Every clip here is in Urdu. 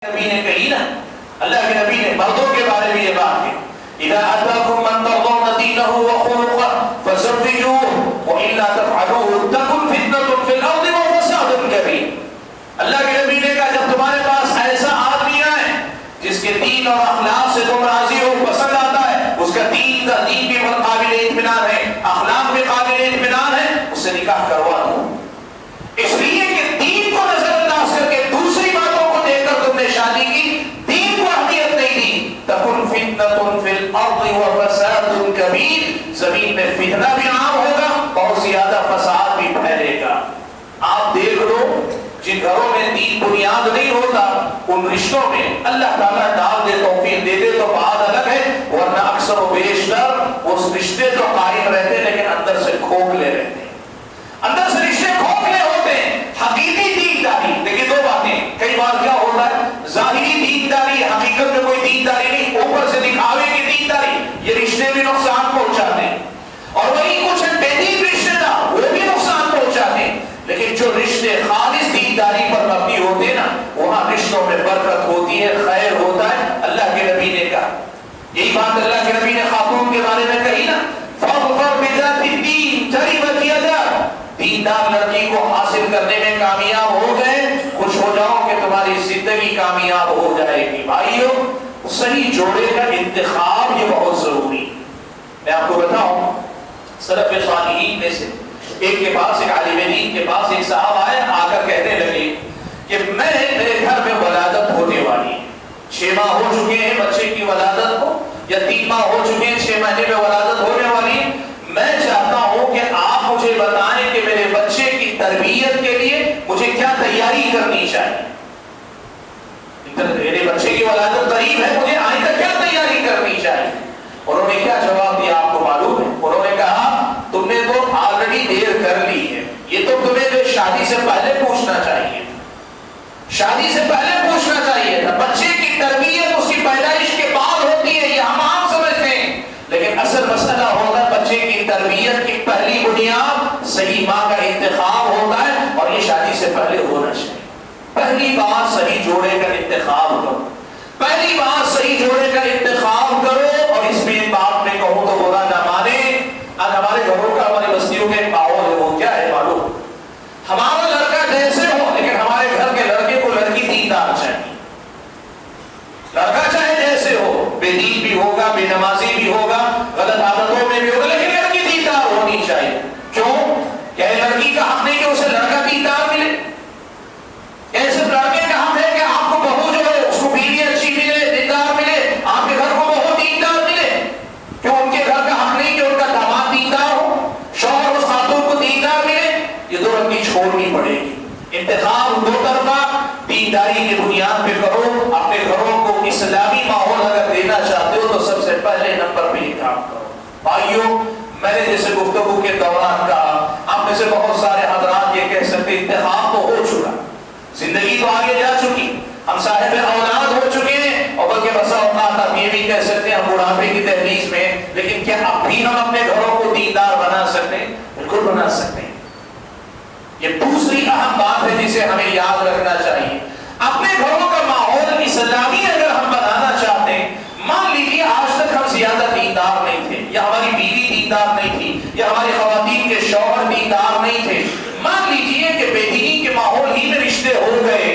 نبی نے کہی نا، اللہ کے نبی نے مردوں کے بارے میں یہ بات کی، اذا اتاکم من ترضون دینہ وخلقہ فزوجوہ والا تفعلوہ تکن فتنۃ فی الارض وفساد کبیر۔ اللہ کے نبی نے کہا جب تمہارے پاس ایسا آدمی آئے جس کے دین اور اخلاق سے تم راضی ہو، پسند آتا ہے، اس کا دین بھی قابل اطمینان ہے، اخلاق بھی قابل اطمینان ہے، اس سے نکاح کروا دو۔ اس لیے کہ دین کو نظر انداز کر کے دوسری باتوں کو دیکھ کر تم نے شادی کی، دین کو اہمیت نہیں دی، تکن فتنۃ فی الارض وفساد کبیر، زمین میں فتنہ بھی عام ہوگا، بہت زیادہ فساد بھی پھیلے گا۔ آپ دیکھ لو جن گھروں میں دین بنیاد نہیں ہوتا، ان رشتوں میں اللہ تعالیٰ ڈال دے، توفیق دے دے تو بات الگ ہے، ورنہ اکثر و بیشتر اس رشتے تو قائم رہتے لیکن اندر سے کھوکھلے رہتے ہیں، اندر سے رشتے کھوکھلے ہوتے ہیں۔ حقیقی دینداری، دیکھیں دو باتیں، کئی بار کیا ہوتا ہے، ظاہری دینداری حقیقت میں کوئی دینداری نہیں، اوپر سے دکھاوے کی دینداری، یہ رشتے بھی نقصان پہنچاتے ہیں، اور وہی کچھ بے دین رشتے دار وہ بھی نقصان پہنچاتے ہیں۔ لیکن جو رشتے خالص دینداری پر مبنی ہوتے ہیں نا، وہاں رشتوں میں برکت ہوتی ہے، خیر ہوتا ہے۔ اللہ کے نبی نے کہا، یہی بات اللہ کے نبی نے خاتون کے بارے میں کہی نا، فاظفر بذات الدین تربت یداک، دیندار لڑکی کو حاصل کرنے میں کامیاب ہو گئے، خوش ہو جاؤ کہ تمہاری زندگی کامیاب ہو جائے گی۔ بھائیو، صحیح جوڑے کا انتخاب یہ بہت ضروری ہے۔ میں آپ کو بتاؤں، سلف صالحین میں سے ایک کے پاس، ایک عالم دین کے پاس ایک صاحب آئے، آ کر کہنے لگے کہ میرے گھر میں ولادت ہونے والی ہے، 6 ماہ ہو چکے ہیں بچے کی ولادت کو، یا 3 ماہ ہو چکے ہیں، 6 مہینے میں ولادت ہونے والی ہے، میں چاہتا ہوں کہ آپ مجھے بتائیں کہ میرے بچے کی تربیت کے لیے مجھے کیا تیاری کرنی چاہیے۔ میرے بچے کی ولادت قریب ہے، مجھے آئندہ کیا تیاری کرنی چاہیے۔ انہوں نے کیا جواب دیا آپ کو معلوم ہے؟ انہوں نے کہا تم نے تو آلریڈی دیر کر لی ہے، یہ تو تمہیں جو شادی سے پہلے پوچھنا چاہیے، شادی سے پہلے پوچھنا چاہیے تھا۔ بچے کی تربیت اس کی پیدائش کے بعد ہوتی ہے، یہ ہم عام سمجھتے ہیں، لیکن اصل مسئلہ ہوتا ہے بچے کی تربیت کی پہلی بنیاد صحیح ماں کا انتخاب ہوتا ہے، اور یہ شادی سے پہلے ہونا چاہیے۔ پہلی بات صحیح جوڑے کا انتخاب کرو، پہلی بات صحیح جوڑے کا انتخاب کرو، اور اس میں بات میں کہوں تو برا نہ مانے، آج ہمارے گھروں کا، ہماری بستیوں کے ماحول ہے، وہ کیا ہے معلوم، ہمارا لڑکا جیسے ہو لیکن ہمارے گھر کے لڑکے کو لڑکی دیندار چاہیے، لڑکا چاہے جیسے ہو، بے دین بھی ہوگا، بے نمازی بھی ہوگا، غلط عادتوں میں بھی ہوگا، لیکن لڑکی دیندار ہونی چاہیے۔ کیوں؟ کیا لڑکی کا حق نہیں کہ اسے لڑکا دیندار ملے؟ کیا صرف لڑکے کا حق ہے کہ آپ کو بہو جو ہے اس کو بیوی اچھی ملے، دیندار ملے، آپ کے گھر کو بہو دیندار ملے؟ کیوں ان کے گھر کا حق نہیں کہ ان کا داماد دیندار ہو، شوہر اس خاتون کو دیندار ملے؟ یہ دو رنگی چھوڑنی پڑے گی۔ انتخاب دو طرفہ دینداری کی بنیاد پہ کرو۔ اپنے گھروں کو اسلامی ماحول اگر دینا چاہتے ہو تو سب سے پہلے نمبر پہ یہ کام کرو۔ بھائیو، میں نے جیسے گفتگو کے دوران کہا، آپ میں سے بہت سارے حضرات یہ کہہ سکتے انتخاب تو ہو چکا، زندگی تو آگے جا چکی، ہم صاحب اولاد ہو چکے ہیں، اور بلکہ بسا اوقات آپ یہ بھی کہہ سکتے ہیں ہم بڑھاپے کی دہلیز میں، لیکن کیا اب بھی ہم اپنے گھروں کو دیندار بنا سکتے ہیں؟ بالکل بنا سکتے ہیں۔ یہ دوسری اہم بات ہے جسے ہمیں یاد رکھنا چاہیے، اپنے گھروں کا ماحول اسلامی اگر ہم بنانا چاہتے ہیں، مان لیجیے آج تک ہم زیادہ دیندار نہیں تھے، یا ہماری بیوی دیندار نہیں تھی، یا ہماری خواتین کے شوہر دیندار نہیں تھے، مان لیجیے کہ بے دینی کے ماحول ہی میں رشتے ہو گئے،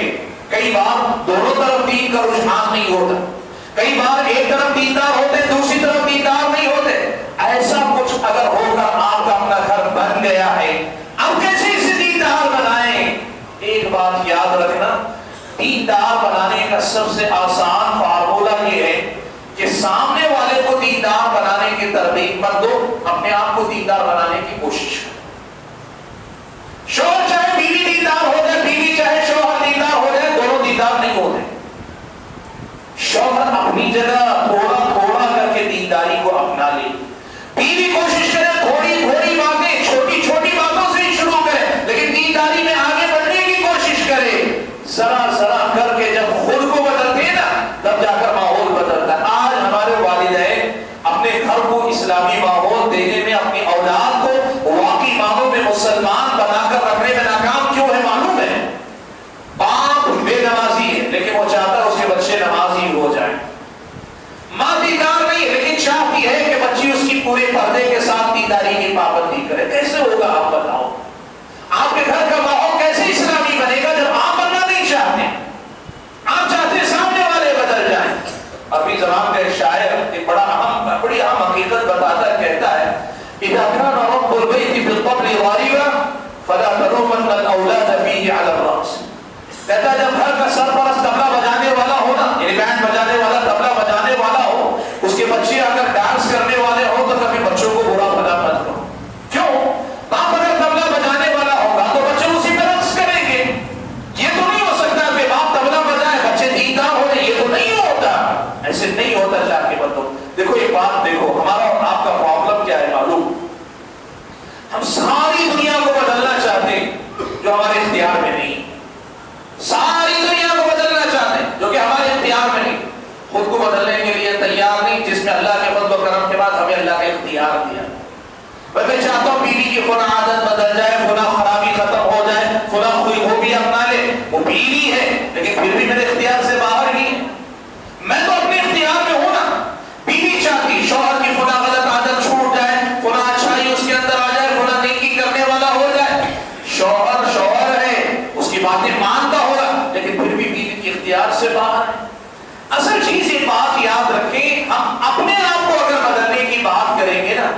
کئی بار دونوں طرف دین کا رجحان نہیں ہوتا، کئی بار ایک طرف دیندار ہوتے دوسری طرف دیندار نہیں ہوتے، ایسا کچھ اگر ہو کر آپ کا اپنا گھر بن گیا ہے، اب کیسے اسے دیندار بنائیں؟ ایک بات یاد رکھنا، دیندار بنانے کا سب سے آسان فارمولہ یہ ہے کہ سامنے والے کو دیندار بنانے کی ترغیب مت دو، اپنے آپ کو دیندار بنانے کی کوشش کرو۔ شوہر چاہے بیوی دیندار ہو جائے، بیوی چاہے شوہر دیندار ہو جائے، دونوں دیندار نہیں ہوتے۔ شوہر اپنی جگہ تھوڑا تھوڑا کر کے دینداری کو اپنا لے، بیوی کوشش کرے تھوڑی تھوڑی باتیں، چھوٹی چھوٹی باتوں سے ہی شروع کرے، لیکن دینداری میں آگے بڑھنے کی کوشش کرے۔ ذرا ذرا کر کے جب خود کو بدلتے ہیں نا، تب جا کر ماحول بدلتا ہے۔ آج ہمارے والدین اپنے گھر کو اسلامی ماحول دینے میں، اپنی اولاد کو واقعی معنوں میں مسلمان بنا کر رکھنے میں ناکام کیوں ہے معلوم ہے؟ باپ بے نمازی ہے لیکن وہ چاہتا ہے اس کے فيه على الرأس. کہتا ہے جب گھر کا سرپرست طبلہ بجانے والا ہو نا، یعنی بینڈ بجانے والا، طبلہ بجانے والا ہو، اس کے بچے اگر ڈانس کرنے والے ہو تو کبھی بچوں کو برا بھلا مت کرو. کیوں؟ باپ اگر طبلہ بجانے والا ہوگا تو بچے اسی پہ رقص کریں گے. یہ تو نہیں ہو سکتا کہ باپ طبلہ بجائے بچے دیندار ہو رہے، یہ تو نہیں ہوتا. ایسے نہیں ہوتا اللہ کے بندوں. دیکھو ایک بات دیکھو، ہمارا اور آپ کا پرابلم کیا ہے معلوم؟ ہم ساری دنیا کو بدلنا چاہتے ہیں جو ہمارے اختیار میں نہیں. ساری دنیا کو بدلنا چاہتے ہیں جو کہ ہمارے اختیار میں نہیں. خود کو بدلنے کے لیے تیار نہیں، جس میں اللہ کے فضل و کرم کے بعد ہمیں اللہ کا اختیار دیا. میں چاہتا ہوں بیوی کی فلاں عادت بدل جائے، فلاں خرابی ختم ہو جائے، فلاں کوئی ہو بھی اپنا لے. وہ بیوی ہے لیکن پھر بھی میرے اختیار سے باہر نہیں ہے. میں تو اپنے اختیار میں ہوں نا. بیوی چاہتی شوہر کی فلاں غلط عادت چھوٹ جائے، فلاں اچھائی اس کے اندر آ جائے، فلاں نیکی کرنے والا ہو جائے. شوہر شوہر ہے، اس کی باتیں مانتا ہوگا لیکن پھر بھی بیوی کے اختیار سے باہر ہے. اصل چیز یہ بات یاد رکھیں، ہم اپنے آپ کو اگر بدلنے کی بات کریں گے نا،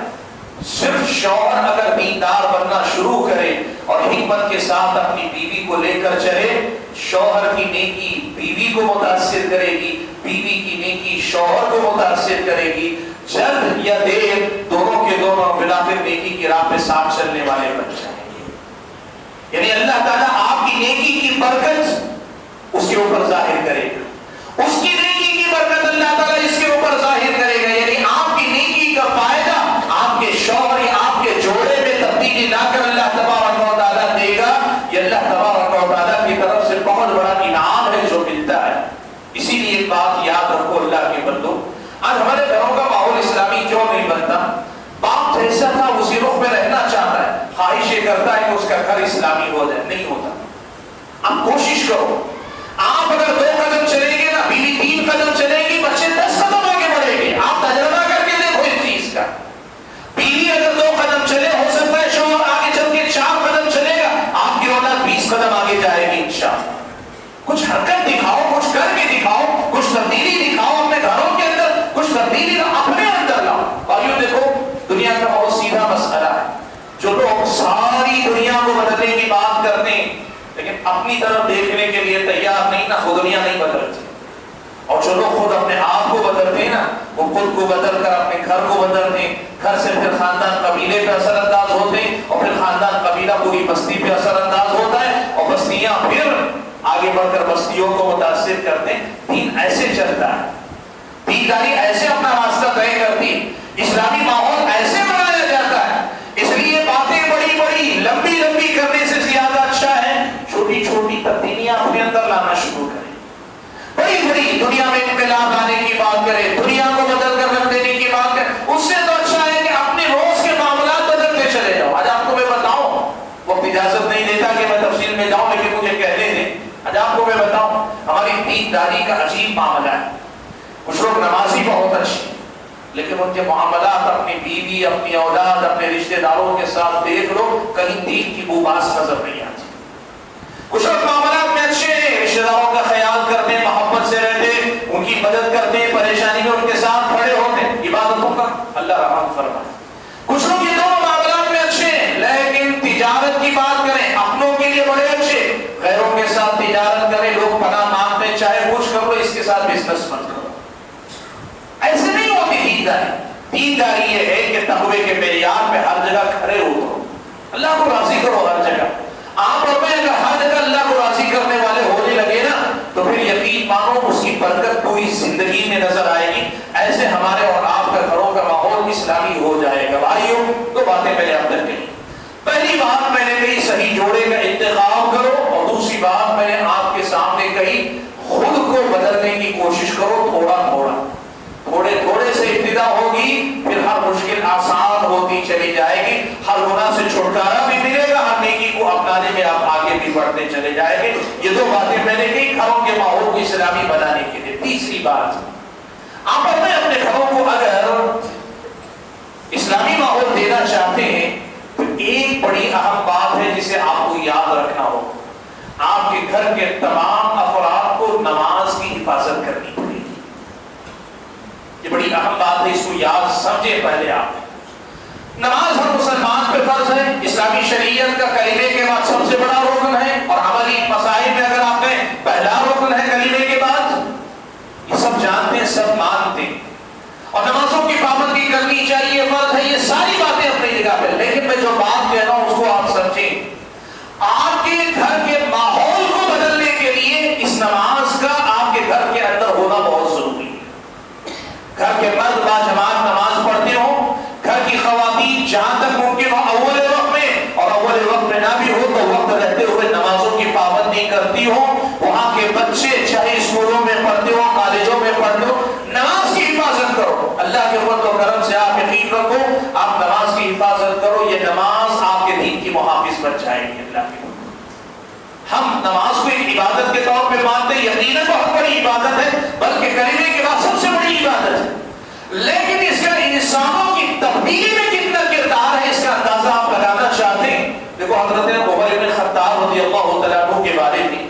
صرف شوہر اگر دیندار بننا شروع کرے اور حکمت کے ساتھ اپنی بیوی کو لے کر چلے، شوہر کی نیکی بیوی کو متاثر کرے گی، بیوی کی نیکی شوہر کو متاثر کرے گی. جلد یا دیر دونوں کے دونوں بالآخر نیکی کی راہ پہ ساتھ چلنے والے بن جائیں گے. یعنی اللہ تعالیٰ آپ کی نیکی کی برکت اس کے اوپر ظاہر کرے گا، اس کی نیکی کی برکت اللہ تعالیٰ اس کے اوپر ظاہر کرے گا. یعنی آپ کی نیکی کا فائدہ آپ کے شوہر یا آپ کے جوڑے میں تبدیلی لا کر اللہ تبارک و تعالیٰ دے گا. یہ اللہ تبارک و تعالیٰ کی طرف سے بہت بڑا انعام ہے جو ملتا ہے. اسی لیے ایک بات یاد رکھو اللہ کے بندو، آج ہمارے گھروں کا ماحول اسلامی کیوں نہیں بنتا؟ باپ جیسا تھا اسی رخ میں رہنا چاہتا ہے، خواہش یہ کرتا ہے کہ اس کا گھر اسلامی ہو جائے. نہیں ہوتا. آپ کوشش کرو، آپ اگر 2 قدم چلیں گے نا، بیوی 3 قدم چلیں گی، بچے 10 قدم آگے بڑھیں گے. آپ تجربہ کر کے دیکھو اس چیز کا. بیوی اگر 2 قدم چلے، ہو سکتا ہے شوہر آگے چل کے 4 قدم چلے گا، آپ کی اولاد 20 قدم آگے جائے گی انشاءاللہ. کچھ حرکت دکھاؤ، کچھ کر کے دکھاؤ، کچھ تبدیلی دکھاؤ اپنے گھروں کے اندر، کچھ تبدیلی اپنے اندر لاؤ. بھائیو دیکھو، دنیا کا بہت سیدھا مسئلہ ہے. جو لوگ ساری دنیا کو بدلنے کی بات کرتے ہیں لیکن اپنی طرف دیکھنے کے لیے تیار نہیں نا، وہ دنیا نہیں بدلتی. اور جو لوگ خود اپنے آپ کو بدلتے ہیں نا، وہ خود کو بدل کر اپنے گھر کو بدلتے ہیں. گھر سے پھر خاندان قبیلے پہ اثر انداز ہوتے ہیں، اور پھر خاندان قبیلہ پوری بستی پہ اثر انداز ہوتا ہے، اور بستیاں پھر آگے بڑھ کر بستیوں کو متاثر کرتے ہیں. دین ایسے چلتا ہے، دینداری ایسے اپنا راستہ طے کرتی ہے، اسلامی ماحول ایسے بنایا جاتا ہے. اس لیے باتیں بڑی بڑی لمبی لمبی کرنے سے زیادہ اچھا ہے چھوٹی چھوٹی تبدیلیاں اپنے اندر لانا شروع کریں. بڑی بڑی دنیا میں انقلاب لانے کی بات کریں، دنیا کو بدل کر رکھ دینے کی بات کریں، اس سے تو اچھا ہے کہ اپنے روز کے معاملات بدلتے چلے جاؤ. آج آپ کو میں بتاؤں، وقت اجازت نہیں دیتا کہ میں تفصیل میں جاؤں لیکن مجھے کہنے دیں. آج آپ کو میں بتاؤں ہماری دینداری کا عجیب معاملہ ہے. کچھ لوگ نمازی بہت اچھے لیکن ان کے معاملات اپنی بیوی، اپنی اولاد، اپنے رشتہ داروں کے ساتھ دیکھ لو، کہیں دین کی بوباس نظر نہیں آتی. کچھ لوگ معاملات میں اچھے ہیں، رشتہ داروں کا خیال کرتے، محبت سے رہتے، ان کی مدد کرتے، پریشانی میں ان کے ساتھ کھڑے ہوتے، عبادتوں کا اللہ رحم فرمائے. کچھ لوگ یہ دونوں معاملات میں اچھے ہیں لیکن تجارت کی بات کریں اپنوں کے لیے بڑے اچھے، غیروں کے ساتھ تجارت کریں، لوگ پناہ مانگتے ہیں، چاہے کچھ کر لو اس کے ساتھ بزنس مت کرو. ایسے نہیں ہوتی دینداری. دینداری یہ ہے کہ تقوی کے معیار پہ ہر جگہ کھڑے ہو، اللہ کو راضی کرو ہر جگہ. آپ اور میں اگر ہر جگہ اللہ کو راضی کرنے والے ہونے لگے نا تو پھر یقین مانو اس کی برکت پوری زندگی میں نظر آئے گی. ایسے ہمارے اور آپ کا گھروں کا ماحول اسلامی ہو جائے گا. بھائیوں 2 باتیں میں نے اب تک کہی. پہلی بات میں نے کہی صحیح جوڑے کا انتخاب کرو، اور دوسری بات میں نے آپ کے سامنے کہی خود کو بدلنے کی کوشش کرو. تھوڑا تھوڑا، تھوڑے تھوڑے سے ابتدا ہوگی، پھر ہر مشکل آسان ہوتی چلی جائے گی، ہر گناہ سے چھٹکارا بھی ملے گا، ہر نیکی کو اپنانے میں آپ آگے بھی بڑھتے چلے جائیں گے. یہ 2 باتیں میں نے کہی گھروں کے ماحول کو اسلامی بنانے کے لیے. تیسری بات، آپ اپنے گھروں کو اگر اسلامی ماحول دینا چاہتے ہیں تو ایک بڑی اہم بات ہے جسے آپ کو یاد رکھنا ہو. آپ کے گھر کے تمام افراد کو نماز کی حفاظت کرنی پڑے گی. یہ بڑی اہم بات ہے، اس کو یاد سمجھے. پہلے آپ نماز ہر مسلمان پہ فرض ہے. اسلامی شریعت کا کلمے کے بعد سب سے بڑا رکن ہے، اور عملی مسائل میں اگر آپ کہیں پہلا رکن ہے کلمے کے بعد، یہ سب جانتے ہیں، سب مانتے ہیں، اور نمازوں کی پابندی کرنی چاہیے، فرض ہے، یہ ساری باتیں اپنی جگہ پہ، لیکن میں جو بات کہہ رہا ہوں اس کو آپ سمجھیں۔ آپ کے گھر کے ماحول کو بدلنے کے لیے اس نماز کا آپ کے گھر کے اندر ہونا بہت ضروری ہے۔ گھر کے مرد باجماعت نماز پڑھتے ہوں، گھر کی خواتین جہاں تک ممکن ہو اول وقت میں، اور اول وقت میں نہ بھی ہو تو وقت رہتے ہوئے نمازوں کی پابندی کرتی ہو۔ وہاں کے بچے چاہے اسکولوں میں پڑھتے ہو، کالجوں میں پڑھتے ہو، نماز کی حفاظت کرو۔ اللہ کے فضل و کرم سے آپ یقین رکھو، آپ نماز کی حفاظت کرو، یہ نماز آپ کے دین کی محافظ بن جائے گی۔ اللہ کے ہم نماز کو ایک عبادت کے طور پہ مانتے ہیں، یقیناً بہت بڑی عبادت ہے، بلکہ کلمے کے بعد سب سے بڑی عبادت ہے، لیکن اس کا انسانوں کی تبدیلی میں کتنا کردار ہے اس کا اندازہ آپ لگانا چاہتے ہیں۔ دیکھو حضرت عمر بن خطاب رضی اللہ تعالیٰ عنہ کے بارے میں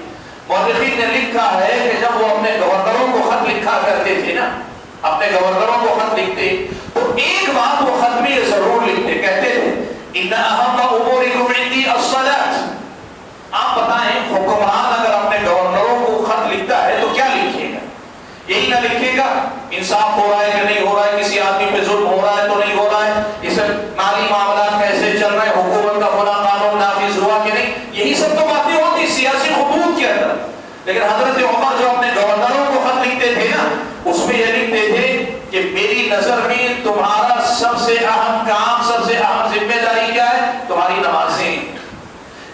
مورخین نے لکھا ہے کہ جب وہ اپنے گورنروں کو خط لکھا کرتے تھے نا، اپنے گورنروں کو خط لکھتے تو ایک بات وہ خط میں ضرور لکھتے، کہتے تھے ان اہم امورکم عندی الصلاۃ۔ آپ بتائیں حکمران اگر اپنے گورنروں کو خط لکھتا ہے تو کیا لکھے گا؟ یہی نہ لکھے گا انصاف ہو رہا ہے کہ نہیں ہو رہا ہے، کسی آدمی پہ ظلم ہو رہا ہے تو نہیں ہو رہا ہے، اس مالی معاملات کیسے چل رہے ہیں، حکومت کا فلاں قانون نافذ ہوا کہ نہیں، یہی سب تو باتیں ہوتی سیاسی خطوط کے اندر۔ لیکن حضرت عمر جو اپنے گورنروں کو خط لکھتے تھے نا، اس میں یہ لکھتے تھے کہ میری نظر میں تمہارا سب سے اہم کام، سب سے اہم ذمہ داری کیا ہے؟ تمہاری نمازیں،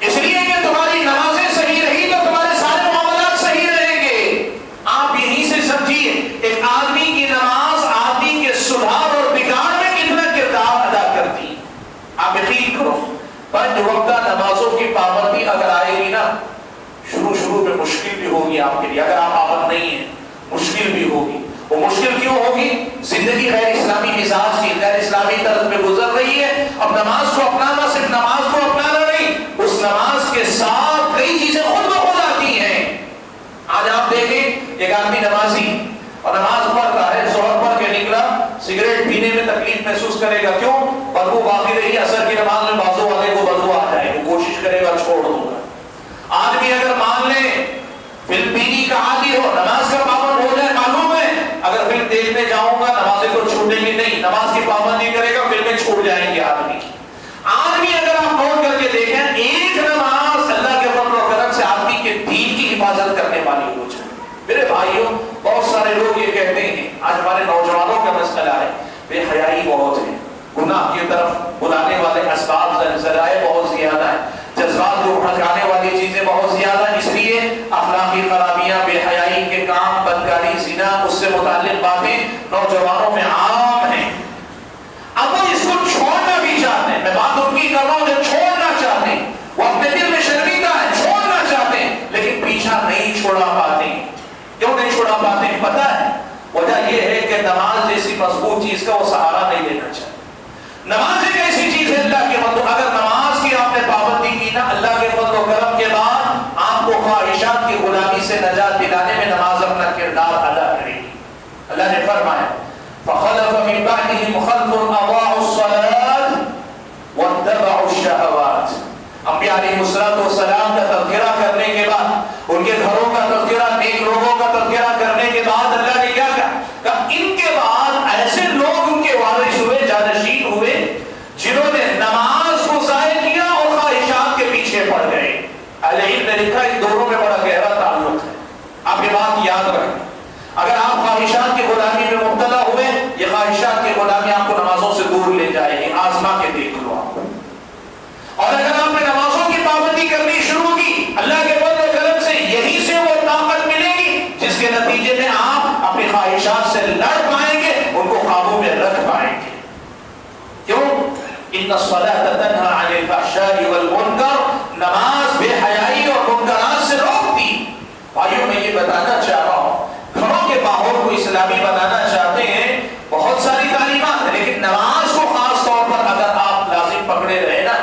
اس لیے کہ تمہاری نمازیں صحیح رہی تو تمہارے سارے معاملات صحیح رہیں گے۔ آپ یہیں سے سمجھیے ایک آدمی کی نماز آدمی کے سدھار اور بگاڑ میں کتنا کردار ادا کرتی ہے۔ آپ یقین کرو، پنج وقتہ نمازوں کی پابندی اگر آئے گی نا، شروع میں مشکل بھی ہوگی آپ کے لیے، اگر آپ پابند نہیں ہیں مشکل بھی ہوگی۔ وہ مشکل کیوں ہوگی؟ زندگی غیر اسلامی مزاج کی، غیر اسلامی طرز میں گزر رہی ہے۔ اب نماز کو اپنانا صرف نماز کو اپنانا نہیں، اس نماز کے ساتھ کئی چیزیں خود بخود آتی ہیں۔ آج آپ دیکھیں ایک آدمی نمازی اور نماز پڑھتا ہے، ظہر پڑھ کے نکلا، سگریٹ پینے میں تکلیف محسوس کرے گا، کیوں؟ بدبو باقی رہی، اثر کی نماز میں بازو والے کو بدبو آ جائے، وہ کوشش کرے گا چھوڑ دوں گا۔ آدمی اگر مان لے فلم بینی کا عادی ہو، نماز کا پابند ہو جائے، معلوم ہے اگر فلم دیکھنے جاؤں گا نمازیں کو چھوٹیں گی نہیں، نماز کی پابندی کرے گا، فلمیں چھوٹ جائیں گی۔ آدمی اگر آپ نوٹ کر کے دیکھیں، ایک نماز اللہ کے فضل و کرم سے آدمی کے دین کی حفاظت کرنے والی ہو جائے۔ میرے بھائیوں، بہت سارے لوگ یہ کہتے ہیں، آج ہمارے نوجوانوں کا مسئلہ ہے، بے حیائی بہت ہے، گناہ کی طرف بلانے والے اسباب ذرائع بہت زیادہ ہیں، جذبات کو بھڑکانے والی چیزیں بہت زیادہ ہیں، اس لیے اخلاقی خرابیاں، بے حیائی کے کام، بدکاری، زنا، اس سے متعلق باتیں نوجوانوں میں عام ہیں۔ اب وہ اس کو چھوڑنا بھی چاہتے ہیں، میں بات ان کی کر رہا ہوں جو چھوڑنا چاہتے ہیں، وہ اپنے دل میں شرمندہ ہے، چھوڑنا چاہتے ہیں لیکن پیچھا نہیں چھوڑا پاتے۔ کیوں نہیں چھوڑا پاتے ہیں پتہ ہے؟ وجہ یہ ہے کہ نماز جیسی مضبوط چیز کا وہ سہارا نہیں لینا چاہتے۔ نماز ایک ایسی چیز ہے اللہ کے فضل، اگر نماز کی آپ نے پابندی کی نا، اللہ کے فضل و کرم کے بعد آپ کو خواہشات کی غلامی سے نجات دلانے میں نماز اپنا کردار ادا کرے گی۔ اللہ نے فرمایا فخلف من بعدهم خلف اضاعوا الصلاة واتبعوا الشهوات۔ انبیاء علیہ السلام کا تذکرہ کرنے کے بعد، ان کے گھروں کا تذکرہ، نیک لوگوں کا تذکرہ کرنے کے بعد اللہ نے کیا کہا؟ ان کے بعد ایسے لوگ ان کے وارث ہوئے، جانشین ہوئے، جنہوں نے نماز کو ضائع کیا اور خواہشات کے پیچھے پڑ گئے۔ اہل علم نے لکھا ان دونوں میں بڑا گہرا تعلق ہے، آپ یہ بات یاد رکھیں۔ اگر آپ خواہشات کی غلامی میں مبتلا ہوئے، یہ خواہشات کی غلامی آپ کو نمازوں سے دور لے جائے گی، آزما کے دیکھ لو آپ۔ اور اگر آپ نے نمازوں کی پابندی کرنی شروع کی، اللہ کے فضل و کرم سے یہی سے وہ طاقت ملے گی جس کے نتیجے میں آپ اپنی خواہشات سے لڑ پائیں گے، ان کو قابو میں رکھ پائیں گے۔ کیوں؟ ان الصلاۃ تنہی عن الفحشاء والمنکر، نماز بے حیائی اور منکرات سے روکتی۔ بھائیوں میں یہ بتانا چاہ رہا ہوں، گھروں کے ماحول کو اسلامی بنانا چاہتے ہیں، بہت ساری تعلیمات ہیں، لیکن نماز کو خاص طور پر اگر آپ لازم پکڑے رہے نا،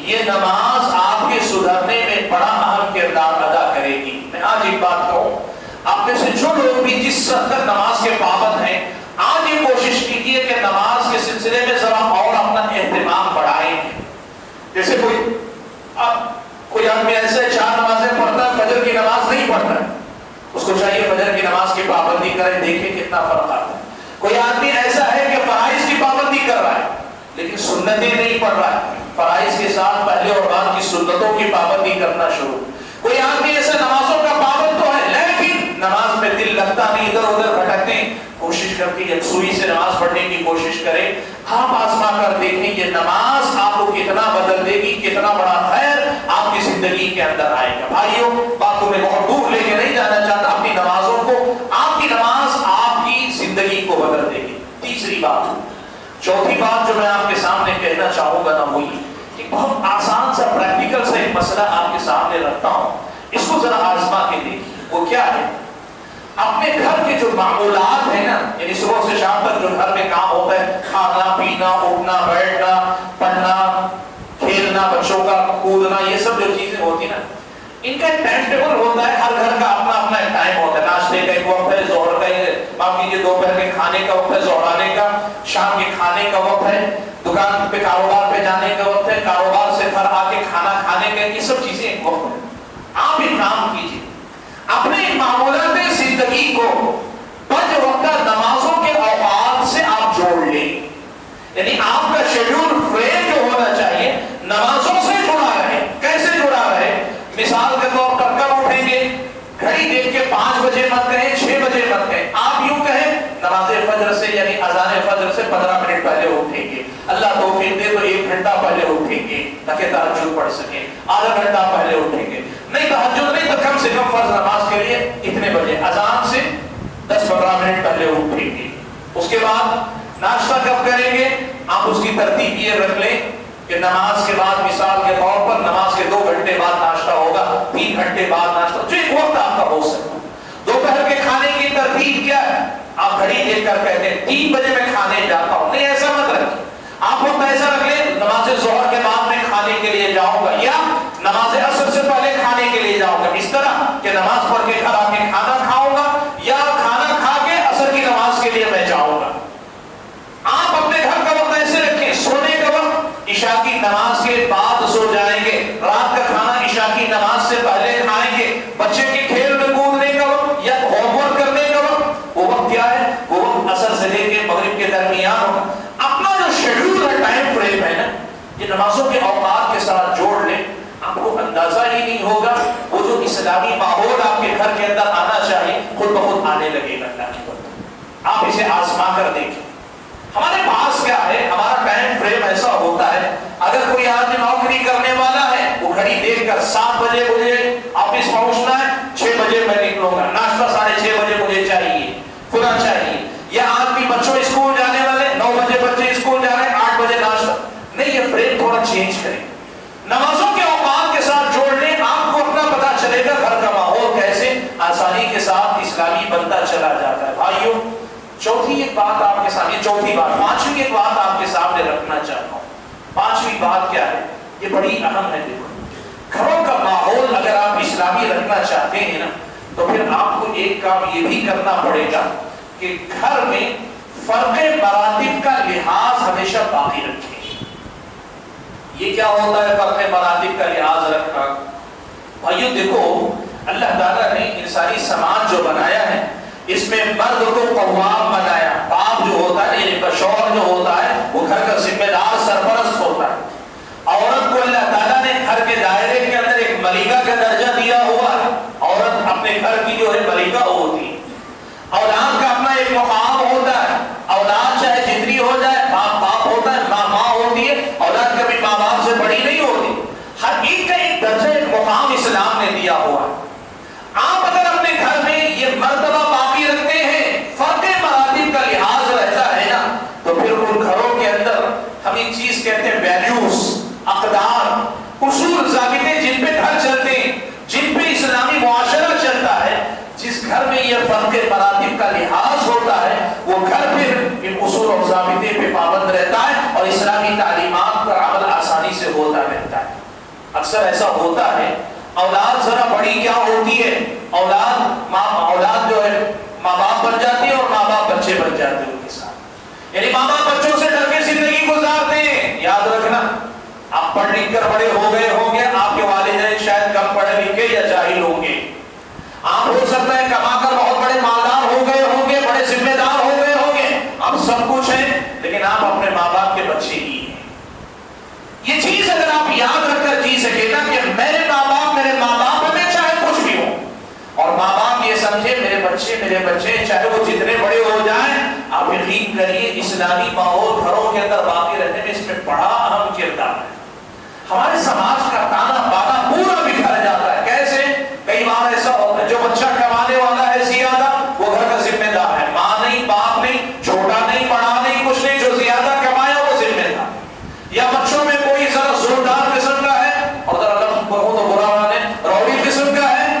یہ نماز آپ کے سدھرنے میں بڑا اہم کردار ادا کرے گی۔ میں آج ایک بات کہوں، آپ میں سے جو لوگ بھی جس حد تک نماز کے پابند ہیں، آج یہ کوشش کیجیے کہ نماز کے سلسلے میں ذرا اور اپنا اہتمام بڑھائیں۔ جیسے کوئی چاہیے فجر کی نماز کی پابندی کریں, دیکھیں کتنا فرق آتا ہے. کوئی آدمی ایسا ہے کہ فرائض کی پابندی کر رہا ہے لیکن سنتیں نہیں پڑھ رہا ہے, فرائض کے ساتھ پہلے اور بعد کی سنتوں کی پابندی کرنا شروع. کوئی آدمی ایسا نمازوں کا پابند تو ہے لیکن نماز میں دل لگتا نہیں, ادھر ادھر بھٹکتے ہیں, کوشش کرتی ہے سوئی سے نماز پڑھنے کی کوشش کرے. آپ آزما کر دیکھیں یہ نماز آپ کو کتنا بدل دے گی, کتنا بڑا خیر آپ کی زندگی کے اندر آئے گا. بھائیوں باتوں میں بہت دور لے کے نہیں جانا چاہتا, اپنی نمازوں کو, آپ کی نماز آپ کی زندگی کو بدل دے گی. تیسری بات, چوتھی بات جو میں آپ کے سامنے کہنا چاہوں گا نا وہ یہ کہ بہت آسان سا پریکٹیکل سا ایک مسئلہ آپ کے سامنے رکھتا ہوں, اس کو ذرا آزما کے دیکھیے. وہ کیا ہے, اپنے گھر کے جو معمولات ہیں نا, یعنی صبح سے شام تک جو گھر میں کام ہوتا ہے, کھانا پینا, اٹھنا بیٹھنا, پڑھنا کھیلنا, بچوں کا کودنا, یہ سب جو چیزیں ہوتی ہیں نا, ان کا ایک ٹائم ٹیبل ہوتا ہے. ہر گھر کا اپنا اپنا ایک ٹائم ہوتا ہے. ناشتے کا ایک وقت ہے, ظہر کا, معاف کیجیے دوپہر کے کھانے کا وقت ہے, ظہرانے کا, شام کے کھانے کا وقت ہے, دکان پہ کاروبار پہ جانے کا وقت ہے, کاروبار سے گھر آ کے کھانا کھانے کا, یہ سب چیزیں ایک وقت ہے. آپ ایک کام کیجیے, اپنے معمولات زندگی کو پنج وقتہ نمازوں کے اوقات سے آپ جوڑ لیں. یعنی آپ کا شیڈول فریم جو ہونا چاہیے نمازوں سے جڑا رہے. کیسے جڑا رہے؟ مثال کے طور پر کب اٹھیں گے, گھڑی دیکھ کے 5 بجے مت کہیں, 6 بجے مت کہیں, آپ یوں کہیں نماز فجر سے یعنی اذان فجر سے 15 منٹ پہلے اٹھیں گے. اللہ توفیق دے تو 1 گھنٹہ پہلے اٹھیں گے تاکہ تہجد پڑھ سکیں, آدھا گھنٹہ پہلے اٹھیں گے, نہیں تہجد نہیں تو کم سے کم فرض نماز کے لیے اتنے بجے اذان سے 10-15 منٹ پہلے اٹھیں گے. اس کے بعد ناشتہ کب کریں گے, آپ اس کی ترتیب یہ رکھ لیں کہ نماز کے بعد مثال کے طور پر نماز کے 2 گھنٹے بعد ناشتہ ہوگا, 3 گھنٹے بعد ناشتہ, جو ایک وقت آپ کا ہو سکتا. دوپہر کے کھانے کی ترتیب کیا ہے, آپ گھڑی دیکھ کر کہتے ہیں 3 بجے میں کھانے جاتا ہوں, نہیں ایسا مت رکھیں. آپ وقت ایسا رکھ لیں نماز ظہر کے بعد میں کھانے کے لیے جاؤں گا, یا نماز عصر سے پہلے کھانے کے لیے جاؤں گا. اس طرح کہ نماز پڑھ کے گھر آ کے کھانا کھاؤں گا یا کھانا کھا کے عصر کی نماز کے لیے میں جاؤں گا. آپ اپنے گھر کا وقت ایسے رکھیں, سونے کا وقت عشاء کی نماز کے بعد سو جائیں گے, رات کا کھانا عشاء کی نماز سے پہلے کھائیں گے. بچے کے کھیل میں کودنے کا وقت یا ہوم ورک کرنے کا وقت, وہ وقت کیا ہے, وہ وقت عصر سے لے کے مغرب کے درمیان ہوگا. اپنا جو شیڈول ہے, ٹائم فریم ہے نا, یہ نمازوں کے اوقات کے ساتھ جوڑ لیں. آپ کو اندازہ ہی نہیں ہوگا, وہ جو اسلامی ماحول آپ کے گھر کے اندر آنا چاہیے خود بخود آنے لگے گا. اللہ کی بات, آپ اسے آزما کر دیکھیں. ہمارے پاس کیا ہے, ہمارا ٹائم فریم ایسا ہوتا ہے, اگر کوئی آدمی نوکری کرنے والا ہے وہ گھڑی دیکھ کر 7 بجے مجھے آفس پہنچنا ہے, 6 بجے میں نکلوں گا, ناشتہ 6:30 بجے مجھے چاہیے, کھلا چاہیے. یا آدمی بچوں اسکول جانے والے, 9 بجے بچے اسکول جا رہے ہیں, 8 بجے ناشتہ. نہیں, یہ فریم تھوڑا چینج کریں, نمازوں کے اوقات کے ساتھ جوڑ لیں. آپ کو اپنا پتا چلے گا گھر کا ماحول کیسے آسانی کے ساتھ اسلامی بنتا چلا جاتا ہے. بھائیوں چوتھی ایک بات آپ کے سامنے, چوتھی بات, 5ویں ایک بات آپ کے سامنے رکھنا چاہتا ہوں. 5ویں بات کیا ہے, یہ بڑی اہم ہے. دیکھو, گھروں کا ماحول اگر آپ اسلامی رکھنا چاہتے ہیں نا, تو پھر آپ کو ایک کام یہ بھی کرنا پڑے گا کہ گھر میں فرق مراتب کا لحاظ ہمیشہ باقی رکھیں. یہ کیا ہوتا ہے فرق مراتب کا لحاظ رکھنا؟ بھائیو دیکھو, اللہ تعالیٰ نے انسانی سماج جو بنایا ہے اس میں مرد کو قوام بنایا. باپ جو ہوتا ہے یعنی شوہر جو ہوتا ہے وہ گھر کا ذمہ دار سرپرست ہوتا ہے. عورت کو اللہ تعالیٰ نے گھر کے دائرے کے اندر ایک ملکہ کا درجہ دیا ہوا ہے. عورت اپنے گھر کی جو ہے ملکہ ہوتی ہے. اولاد کا اپنا ایک مقام ہوتا ہے. اولاد چاہے جتنی ہو جائے, باپ باپ ہوتا ہے, ماں ماں ہوتی ہے. اولاد کبھی ماں باپ سے بڑی نہیں ہوتی. ہر ایک کا ایک درجہ, ایک مقام اسلام نے دیا ہوا ہے. آپ اگر اپنے گھر میں یہ مرتبہ باقی رکھتے ہیں, فرق مراتب کا لحاظ رہتا ہے نا, تو پھر ان گھروں کے اندر ہم ایک چیز کہتے ہیں ویلیوز, اقدار, اصول, ضابطے جن پہ گھر چلتے ہیں, جن پہ اسلامی معاشرہ چلتا ہے. جس گھر میں یہ فرق مراتب کا لحاظ ہوتا ہے وہ گھر پھر ان اصول اور ضابطے پہ پابند رہتا ہے اور اسلامی تعلیمات پر عمل آسانی سے ہوتا رہتا ہے. اکثر ایسا ہوتا ہے, اولاد ذرا بڑی کیا ہوتی ہے, اولاد جو ہے ماں باپ بن جاتی ہے اور ماں باپ بچے بن جاتے ہیں ان کے ساتھ. یعنی ماں باپ بچوں سے ڈر کے زندگی گزارتے ہیں. یاد رکھنا, آپ پڑھ لکھ کر بڑے ہو گئے ہوں گے, آپ کے والدین شاید کم پڑھے لکھے یا جاہل ہوں گے, آپ ہو سکتا ہے کما کر بہت بڑے مالدار ہو گئے ہوں گے، بڑے ذمہ دار ہو گئے ہوں گے، اب سب کچھ ہے، لیکن آپ اپنے ماں باپ کے بچے ہی ہیں۔ یہ چیز اگر آپ یاد رکھ کر جی سکے نا کہ میرے ماں باپ ہمیں چاہے کچھ بھی ہو، اور ماں باپ یہ سمجھے میرے بچے چاہے وہ جتنے بڑے ہو جائیں، آپ یقین کریے اسلامی ماحول گھروں کے اندر باقی رہنے میں اس میں بڑا اہم کردار ہے۔ ہمارے سماج کا تانا بانا پورا بکھر جاتا ہے۔ کیسے؟ کئی بار ایسا ہوتا ہے جو بچہ کمانے والا ہے زیادہ وہ گھر کا ذمہ دار ہے، ماں نہیں، باپ نہیں، چھوٹا نہیں، بڑا نہیں، کچھ نہیں، جو زیادہ کمایا وہ ذمہ دار۔ یا بچوں میں کوئی ذرا زوردار قسم کا ہے اور ذرا لفظ کہوں تو برا مانے روڑی قسم کا ہے،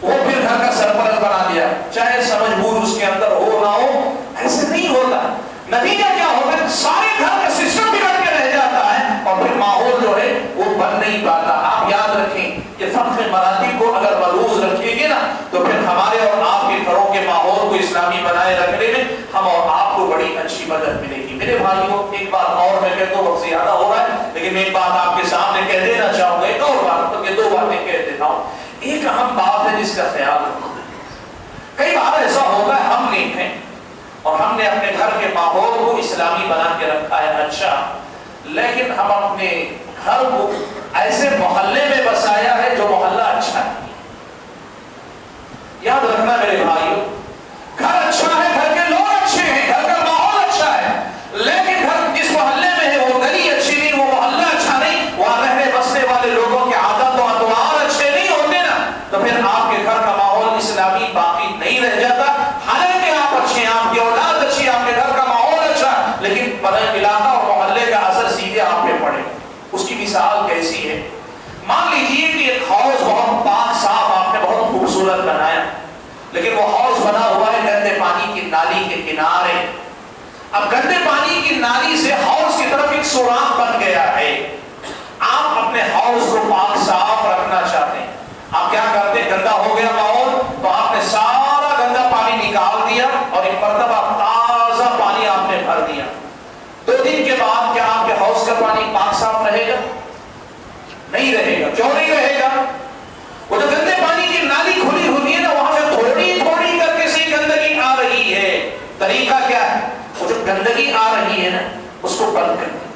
وہ پھر گھر کا سرپرست بنا دیا، چاہے سمجھ بوجھ اس کے اندر ہو نہ ہو۔ ایسے نہیں ہوتا۔ نتیجہ کیا ہوتا ہے؟ سارے گھر کا سسٹم بگڑ کے رہ جاتا ہے اور پھر ماحول جو ہے وہ بن نہیں پاتا۔ آپ یاد رکھیں کہ فقہ مراتب کو اگر ملحوظ رکھیں گے نا تو پھر ہمارے اور آپ کے گھروں کے ماحول کو اسلامی بنائے رکھنے میں ہم اور آپ کو بڑی اچھی مدد ملے گی۔ میرے بھائیوں ایک بات اور میں کہتا ہوں، وقت زیادہ ہو رہا ہے لیکن میں ایک بات آپ کے سامنے کہہ دینا چاہوں گا، ایک اور بات، تو یہ دو باتیں کہہ دیتا ہوں۔ ایک اہم بات ہے جس کا خیال رکھنا۔ کئی بار ایسا ہوتا ہے ہم نہیں ہیں اور ہم نے اپنے گھر کے ماحول کو اسلامی بنا کے رکھا ہے، اچھا، لیکن ہم اپنے گھر کو ایسے محلے میں بسایا ہے جو محلہ اچھا ہے۔ یاد رکھنا میرے بھائیوں، گھر اچھا ہے، گھر کے لوگ اچھے ہیں، گھر کا ماحول اچھا ہے، لیکن گھر جس محلے میں ہے وہ گلی اچھی نہیں، وہ محلہ اچھا نہیں، وہاں رہنے بسنے والے لوگوں کے عادات و اطوار اچھے نہیں ہوتے نا، تو پھر آپ کے گھر کا ماحول اسلامی باقی نہیں رہ جاتا۔ حالانکہ آپ اچھے ہیں، آپ کی اولاد اچھی ہے، آپ کے گھر کا ماحول اچھا ہے، لیکن علاقہ اور محلے کا اثر سیدھے آپ پہ پڑے۔ اس کی مثال کیسی ہے؟ مان لیجیے کہ ایک ہاؤس بہت پاک صاف آپ نے بہت خوبصورت بنایا، لیکن وہ ہاؤس بنا ہوا ہے گندے پانی کی نالی کے کنارے۔ اب گندے پانی کی نالی سے ہاؤس کی طرف ایک سوراخ بن گیا ہے۔ آپ اپنے ہاؤس کو پاک صاف رکھنا چاہتے ہیں، آپ کیا کرتے ہیں؟ گندا ہو گیا ماحول تو آپ نے سارا گندا پانی نکال دیا اور ایک مرتبہ تازہ پانی آپ نے بھر دیا۔ 2 دن کے بعد کیا آپ کے ہاؤس کا پانی پاک صاف رہے گا؟ نہیں رہے گا۔ کیوں نہیں رہے گا؟ وہ جو گندے پانی کی نالی کھلی ہوئی ہے نا، وہاں سے تھوڑی تھوڑی کر کے سی گندگی آ رہی ہے۔ طریقہ کیا ہے؟ وہ جو گندگی آ رہی ہے نا اس کو بند کر دیں۔